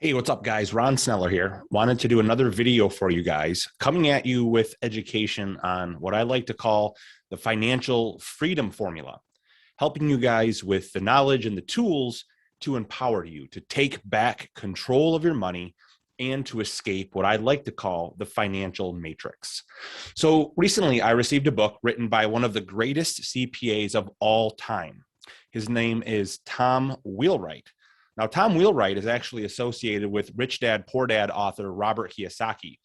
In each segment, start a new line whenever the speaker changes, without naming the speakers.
Hey, what's up, guys? Ron Sneller here. Wanted to do another video for you guys, coming at you with education on what I like to call the financial freedom formula, helping you guys with the knowledge and the tools to empower you to take back control of your money and to escape what I like to call the financial matrix. So recently, I received a book written by one of the greatest CPAs of all time. His name is Tom Wheelwright. Now, Tom Wheelwright is actually associated with Rich Dad, Poor Dad author Robert Kiyosaki.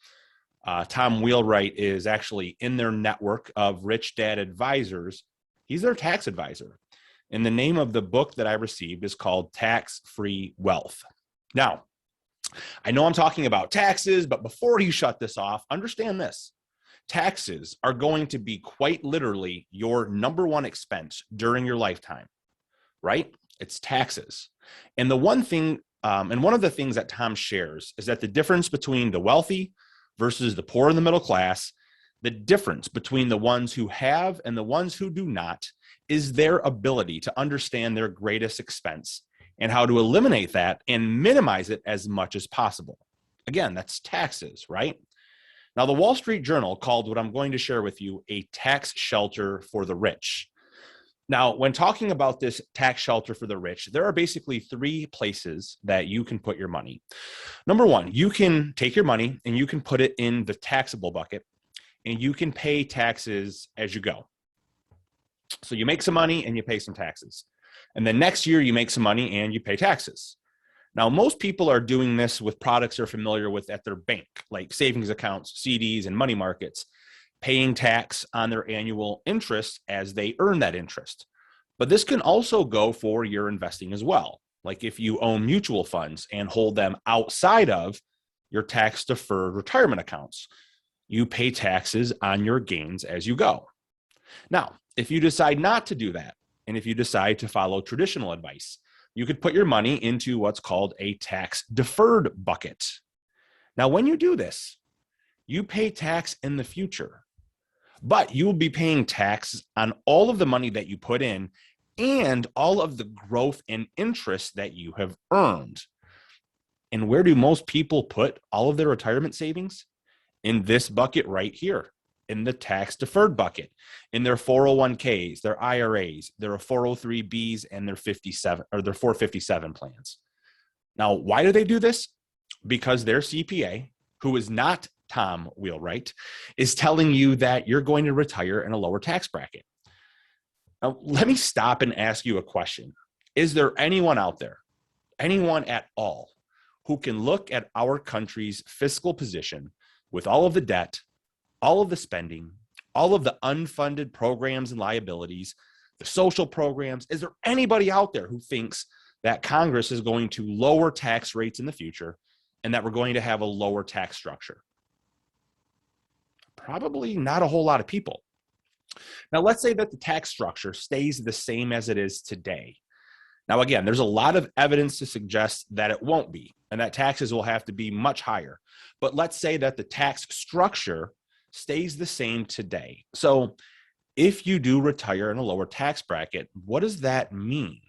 Tom Wheelwright is actually in their network of Rich Dad advisors. He's their tax advisor. And the name of the book that I received is called Tax-Free Wealth. Now, I know I'm talking about taxes, but before you shut this off, understand this. Taxes are going to be quite literally your number one expense during your lifetime, right? It's taxes. And the one thing, and one of the things that Tom shares is that the difference between the wealthy versus the poor and the middle class, the difference between the ones who have and the ones who do not is their ability to understand their greatest expense and how to eliminate that and minimize it as much as possible. Again, that's taxes, right? Now, the Wall Street Journal called what I'm going to share with you a tax shelter for the rich. Now, when talking about this tax shelter for the rich, there are basically three places that you can put your money. Number one, you can take your money and you can put it in the taxable bucket and you can pay taxes as you go. So you make some money and you pay some taxes. And then next year you make some money and you pay taxes. Now, most people are doing this with products they're familiar with at their bank, like savings accounts, CDs, and money markets, paying tax on their annual interest as they earn that interest. But this can also go for your investing as well. Like if you own mutual funds and hold them outside of your tax deferred retirement accounts, you pay taxes on your gains as you go. Now, if you decide not to do that, and if you decide to follow traditional advice, you could put your money into what's called a tax deferred bucket. Now, when you do this, you pay tax in the future, but you will be paying tax on all of the money that you put in and all of the growth and interest that you have earned. And where do most people put all of their retirement savings? In this bucket right here, in the tax deferred bucket, in their 401ks, their IRAs, their 403bs, and their 457 plans. Now, why do they do this? Because their CPA, who is not Tom Wheelwright, is telling you that you're going to retire in a lower tax bracket. Now, let me stop and ask you a question. Is there anyone out there, anyone at all, who can look at our country's fiscal position with all of the debt, all of the spending, all of the unfunded programs and liabilities, the social programs? Is there anybody out there who thinks that Congress is going to lower tax rates in the future and that we're going to have a lower tax structure? Probably not a whole lot of people. Now, let's say that the tax structure stays the same as it is today. Now, again, there's a lot of evidence to suggest that it won't be, and that taxes will have to be much higher. But let's say that the tax structure stays the same today. So if you do retire in a lower tax bracket, what does that mean?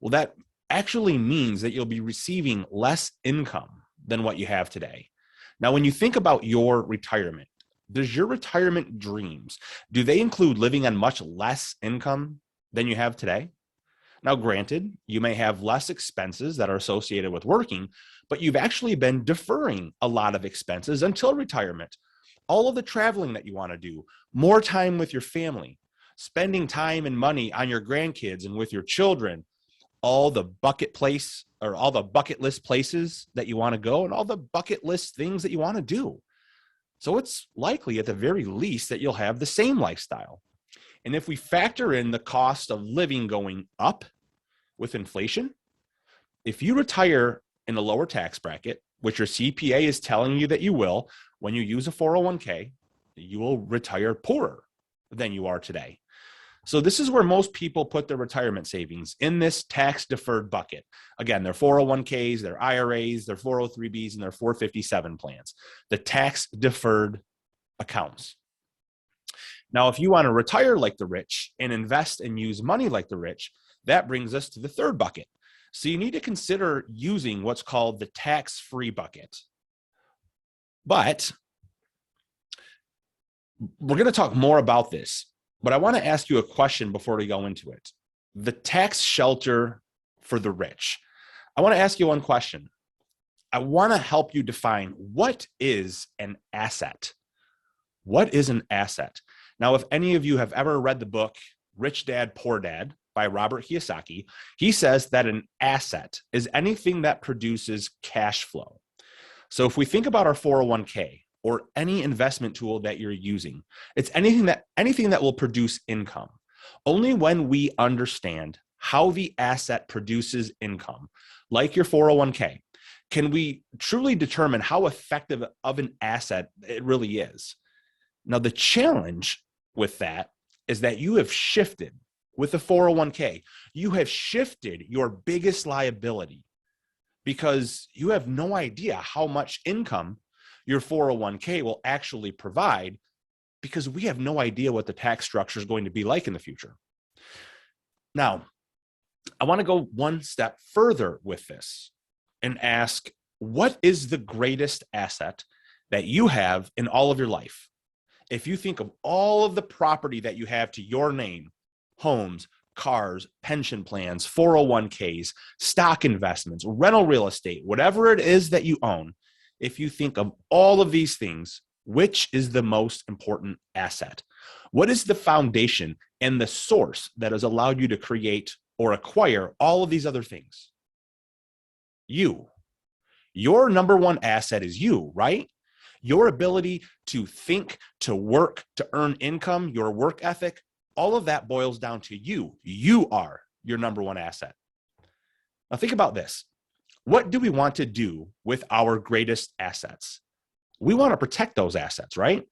Well, that actually means that you'll be receiving less income than what you have today. Now, when you think about your retirement, does your retirement dreams, do they include living on much less income than you have today? Now, granted, you may have less expenses that are associated with working, but you've actually been deferring a lot of expenses until retirement. All of the traveling that you want to do, more time with your family, spending time and money on your grandkids and with your children, all the bucket list places that you want to go and all the bucket list things that you want to do. So it's likely at the very least that you'll have the same lifestyle. And if we factor in the cost of living going up with inflation, if you retire in a lower tax bracket, which your CPA is telling you that you will, when you use a 401k, you will retire poorer than you are today. So this is where most people put their retirement savings, in this tax deferred bucket. Again, their 401ks, their IRAs, their 403bs, and their 457 plans, the tax deferred accounts. Now, if you want to retire like the rich and invest and use money like the rich, that brings us to the third bucket, So you need to consider using what's called the tax-free bucket. But we're going to talk more about this, but I want to ask you a question before we go into it. The tax shelter for the rich. I want to ask you one question. I want to help you define what is an asset. What is an asset? Now, if any of you have ever read the book Rich Dad, Poor Dad by Robert Kiyosaki, he says that an asset is anything that produces cash flow. So if we think about our 401k or any investment tool that you're using, it's anything that will produce income. Only when we understand how the asset produces income, like your 401k, can we truly determine how effective of an asset it really is. Now, the challenge with that is that you have shifted with the 401k. You have shifted your biggest liability because you have no idea how much income your 401k will actually provide, because we have no idea what the tax structure is going to be like in the future. Now, I want to go one step further with this and ask, what is the greatest asset that you have in all of your life? If you think of all of the property that you have to your name, homes, cars, pension plans, 401ks, stock investments, rental real estate, whatever it is that you own, if you think of all of these things, which is the most important asset? What is the foundation and the source that has allowed you to create or acquire all of these other things? You. Your number one asset is you, right? Your ability to think, to work, to earn income, your work ethic, all of that boils down to you. You are your number one asset. Now think about this. What do we want to do with our greatest assets? We want to protect those assets, right?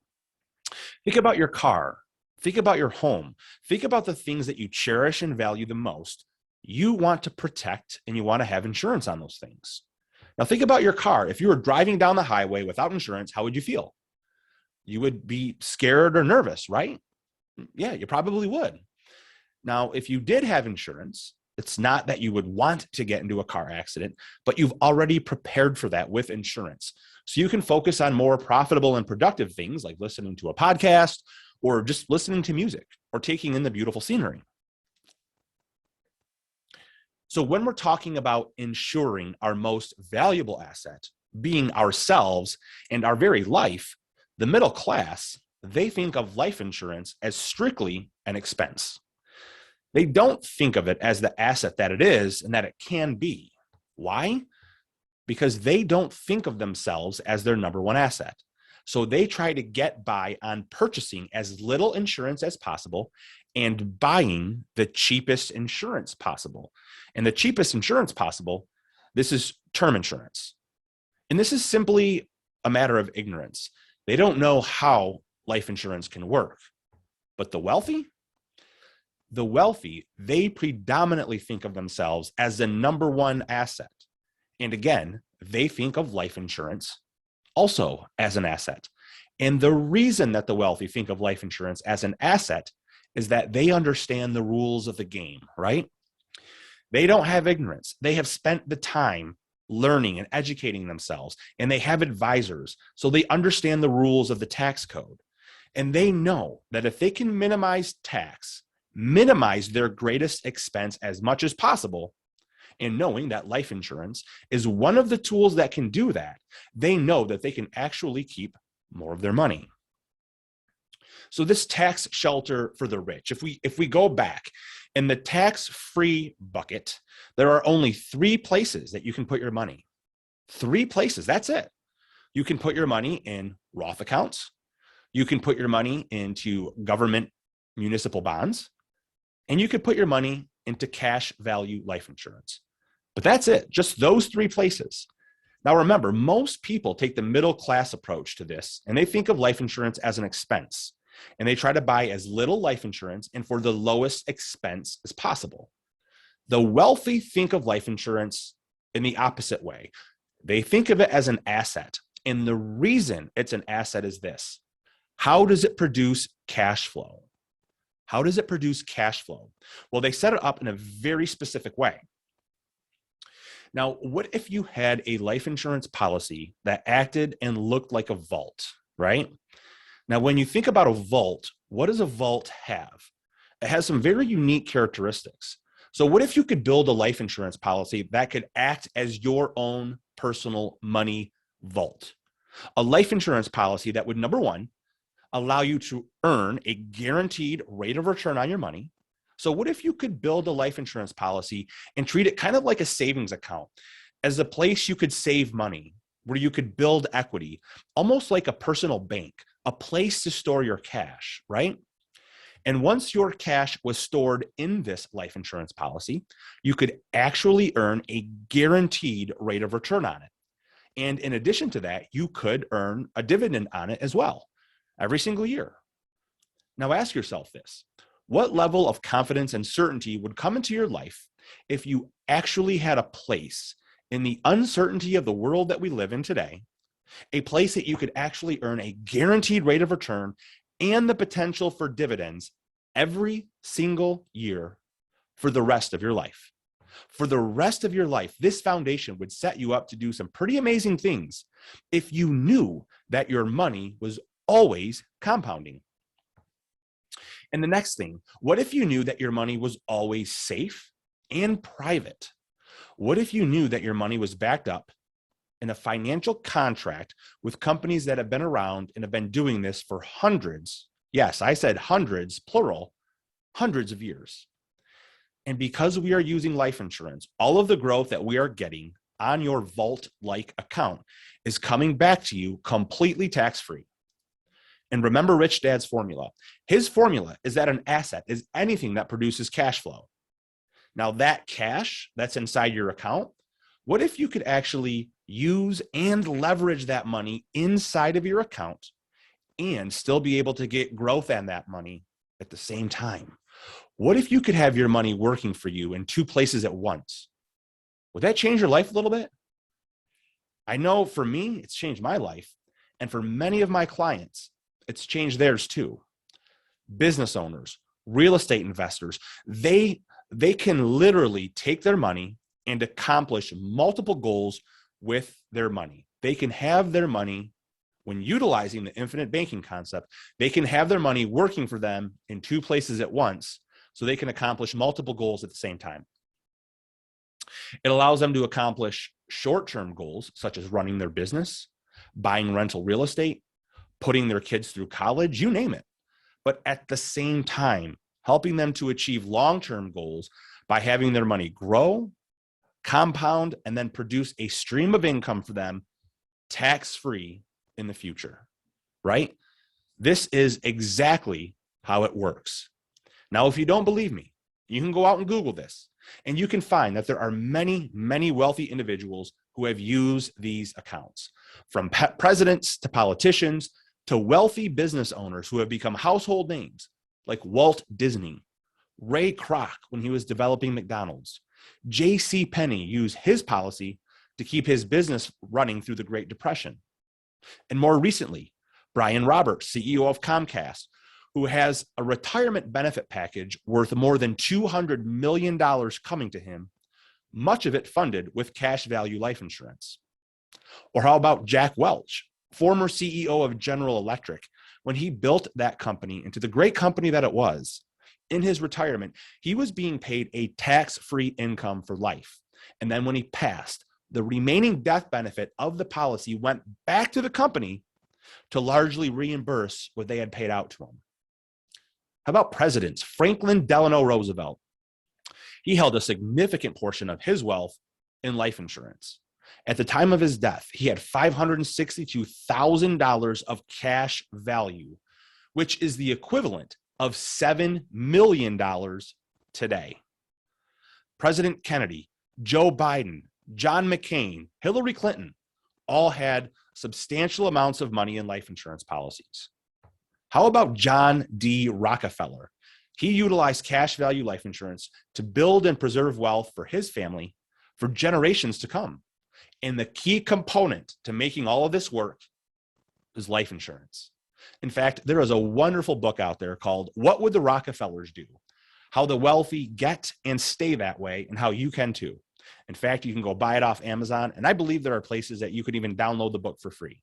Think about your car. Think about your home. Think about the things that you cherish and value the most. You want to protect and you want to have insurance on those things. Now think about your car. If you were driving down the highway without insurance, how would you feel? You would be scared or nervous, right? Yeah, you probably would. Now, if you did have insurance, it's not that you would want to get into a car accident, but you've already prepared for that with insurance. So you can focus on more profitable and productive things like listening to a podcast or just listening to music or taking in the beautiful scenery. So when we're talking about insuring our most valuable asset, being ourselves and our very life, the middle class, they think of life insurance as strictly an expense. They don't think of it as the asset that it is and that it can be. Why? Because they don't think of themselves as their number one asset. So they try to get by on purchasing as little insurance as possible and buying the cheapest insurance possible. And the cheapest insurance possible, this is term insurance. And this is simply a matter of ignorance. They don't know how life insurance can work. But the wealthy, they predominantly think of themselves as the number one asset. And again, they think of life insurance also as an asset. And the reason that the wealthy think of life insurance as an asset is that they understand the rules of the game, right? They don't have ignorance. They have spent the time learning and educating themselves, and they have advisors. So they understand the rules of the tax code. And they know that if they can minimize tax, minimize their greatest expense as much as possible, and knowing that life insurance is one of the tools that can do that, they know that they can actually keep more of their money. So this tax shelter for the rich, if we go back in the tax-free bucket, there are only 3 places that you can put your money. 3 places, that's it. You can put your money in Roth accounts. You can put your money into government municipal bonds, and you could put your money into cash value life insurance. But that's it, just those 3 places. Now remember, most people take the middle class approach to this, and they think of life insurance as an expense. And they try to buy as little life insurance and for the lowest expense as possible. The wealthy think of life insurance in the opposite way. They think of it as an asset. And the reason it's an asset is this. How does it produce cash flow? How does it produce cash flow? Well, they set it up in a very specific way. Now, what if you had a life insurance policy that acted and looked like a vault, right? Now, when you think about a vault, what does a vault have? It has some very unique characteristics. So what if you could build a life insurance policy that could act as your own personal money vault? A life insurance policy that would, number one, allow you to earn a guaranteed rate of return on your money. So what if you could build a life insurance policy and treat it kind of like a savings account, as a place you could save money, where you could build equity, almost like a personal bank, a place to store your cash, right? And once your cash was stored in this life insurance policy, you could actually earn a guaranteed rate of return on it. And in addition to that, you could earn a dividend on it as well every single year. Now ask yourself this: what level of confidence and certainty would come into your life if you actually had a place in the uncertainty of the world that we live in today, a place that you could actually earn a guaranteed rate of return and the potential for dividends every single year for the rest of your life? For the rest of your life, this foundation would set you up to do some pretty amazing things if you knew that your money was always compounding. And the next thing, what if you knew that your money was always safe and private? What if you knew that your money was backed up in a financial contract with companies that have been around and have been doing this for hundreds, yes, I said hundreds, plural, hundreds of years? And because we are using life insurance, all of the growth that we are getting on your vault-like account is coming back to you completely tax-free. And remember Rich Dad's formula. His formula is that an asset is anything that produces cash flow. Now that cash that's inside your account, what if you could actually use and leverage that money inside of your account and still be able to get growth on that money at the same time? What if you could have your money working for you in two places at once? Would that change your life a little bit? I know for me, it's changed my life. And for many of my clients, it's changed theirs too. Business owners, real estate investors, they can literally take their money and accomplish multiple goals with their money. They can have their money, when utilizing the infinite banking concept, they can have their money working for them in two places at once, so they can accomplish multiple goals at the same time. It allows them to accomplish short-term goals, such as running their business, buying rental real estate, putting their kids through college, you name it. But at the same time, helping them to achieve long-term goals by having their money grow, compound, and then produce a stream of income for them tax-free in the future, right? This is exactly how it works. Now, if you don't believe me, you can go out and Google this, and you can find that there are many, many wealthy individuals who have used these accounts, from presidents to politicians to wealthy business owners who have become household names like Walt Disney, Ray Kroc when he was developing McDonald's. J.C. Penney used his policy to keep his business running through the Great Depression. And more recently, Brian Roberts, CEO of Comcast, who has a retirement benefit package worth more than $200 million coming to him, much of it funded with cash value life insurance. Or how about Jack Welch, former CEO of General Electric, when he built that company into the great company that it was? In his retirement, he was being paid a tax-free income for life. And then when he passed, the remaining death benefit of the policy went back to the company to largely reimburse what they had paid out to him. How about presidents? Franklin Delano Roosevelt. He held a significant portion of his wealth in life insurance. At the time of his death, he had $562,000 of cash value, which is the equivalent of $7 million today. President Kennedy, Joe Biden, John McCain, Hillary Clinton all had substantial amounts of money in life insurance policies. How about John D. Rockefeller? He utilized cash value life insurance to build and preserve wealth for his family for generations to come. And the key component to making all of this work is life insurance. In fact, there is a wonderful book out there called What Would the Rockefellers Do? How the wealthy get and stay that way, and how you can too. In fact, you can go buy it off Amazon. And I believe there are places that you could even download the book for free.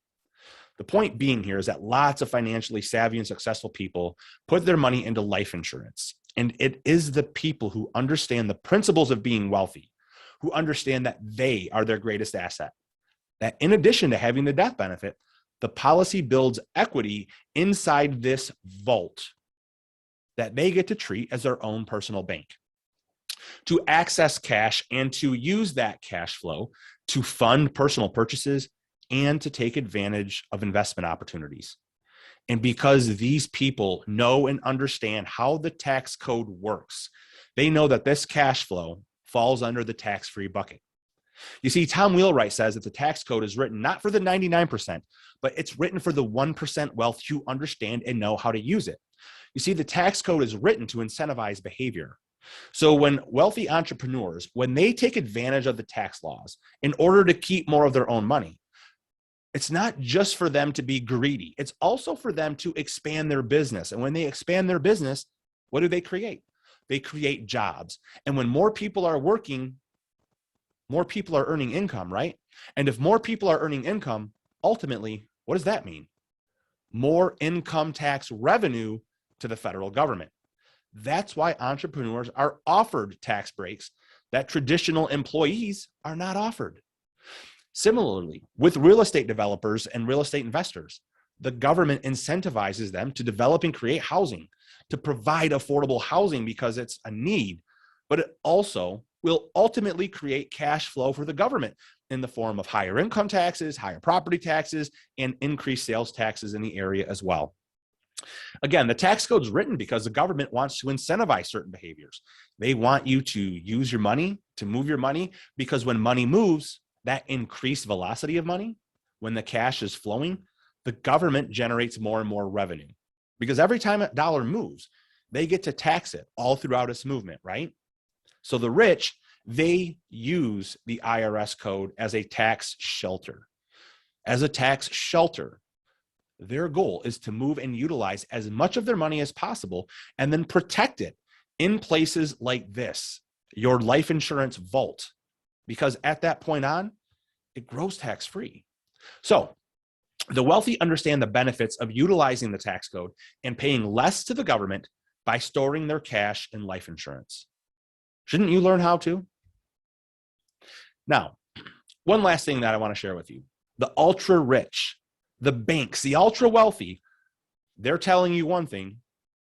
The point being here is that lots of financially savvy and successful people put their money into life insurance. And it is the people who understand the principles of being wealthy, who understand that they are their greatest asset. That in addition to having the death benefit, the policy builds equity inside this vault that they get to treat as their own personal bank, to access cash and to use that cash flow to fund personal purchases and to take advantage of investment opportunities. And because these people know and understand how the tax code works, they know that this cash flow falls under the tax-free bucket. You see, Tom Wheelwright says that the tax code is written not for the 99%, but it's written for the 1% wealth who understand and know how to use it. You see, the tax code is written to incentivize behavior. So when wealthy entrepreneurs, when they take advantage of the tax laws in order to keep more of their own money, it's not just for them to be greedy. It's also for them to expand their business. And when they expand their business, what do they create? They create jobs. And when more people are working, more people are earning income, right? And if more people are earning income, ultimately, what does that mean? More income tax revenue to the federal government. That's why entrepreneurs are offered tax breaks that traditional employees are not offered. Similarly, with real estate developers and real estate investors, the government incentivizes them to develop and create housing, to provide affordable housing because it's a need, but it also will ultimately create cash flow for the government in the form of higher income taxes, higher property taxes, and increased sales taxes in the area as well. Again, the tax code is written because the government wants to incentivize certain behaviors. They want you to use your money, to move your money, because when money moves, that increased velocity of money, when the cash is flowing, the government generates more and more revenue. Because every time a dollar moves, they get to tax it all throughout its movement, right? So the rich, they use the IRS code as a tax shelter. As a tax shelter, their goal is to move and utilize as much of their money as possible and then protect it in places like this, your life insurance vault, because at that point on, it grows tax-free. So the wealthy understand the benefits of utilizing the tax code and paying less to the government by storing their cash in life insurance. Shouldn't you learn how to? Now, one last thing that I want to share with you. The ultra rich, the banks, the ultra wealthy, they're telling you one thing,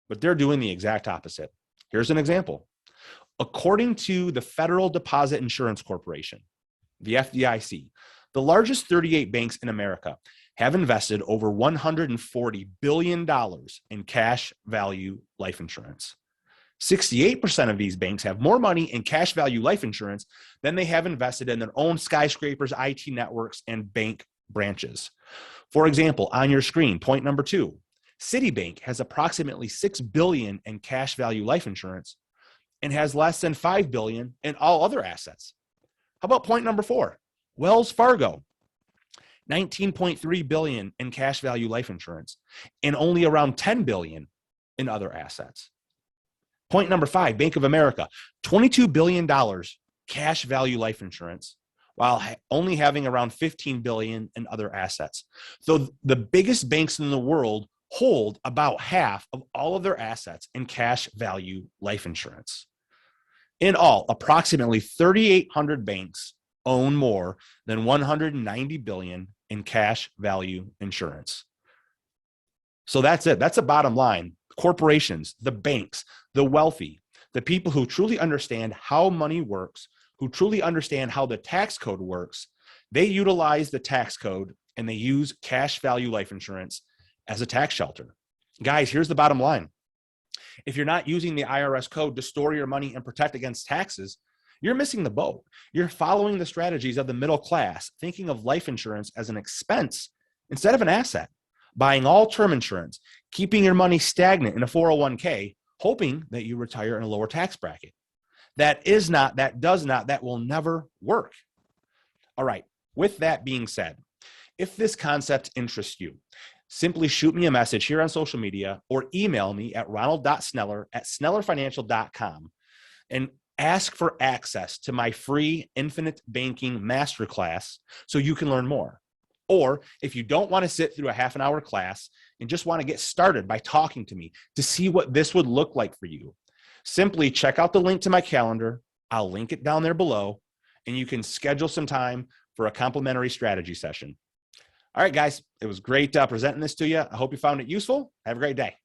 but they're doing the exact opposite. Here's an example. According to the Federal Deposit Insurance Corporation, the FDIC, the largest 38 banks in America have invested over $140 billion in cash value life insurance. 68% of these banks have more money in cash value life insurance than they have invested in their own skyscrapers, IT networks, and bank branches. For example, on your screen, point number 2, Citibank has approximately $6 billion in cash value life insurance and has less than $5 billion in all other assets. How about point number 4, Wells Fargo, $19.3 billion in cash value life insurance and only around $10 billion in other assets. Point number 5, Bank of America, $22 billion cash value life insurance, while only having around $15 billion in other assets. So the biggest banks in the world hold about half of all of their assets in cash value life insurance. In all, approximately 3,800 banks own more than $190 billion in cash value insurance. So that's it. That's a bottom line. Corporations, the banks, the wealthy, the people who truly understand how money works, who truly understand how the tax code works, they utilize the tax code and they use cash value life insurance as a tax shelter. Guys, here's the bottom line. If you're not using the IRS code to store your money and protect against taxes, you're missing the boat. You're following the strategies of the middle class, thinking of life insurance as an expense instead of an asset, buying all term insurance, keeping your money stagnant in a 401k, hoping that you retire in a lower tax bracket. That will never work. All right, with that being said, if this concept interests you, simply shoot me a message here on social media or email me at ronald.sneller@snellerfinancial.com and ask for access to my free Infinite Banking Masterclass so you can learn more. Or if you don't want to sit through a half an hour class and just want to get started by talking to me to see what this would look like for you, simply check out the link to my calendar. I'll link it down there below, and you can schedule some time for a complimentary strategy session. All right, guys, it was great presenting this to you. I hope you found it useful. Have a great day.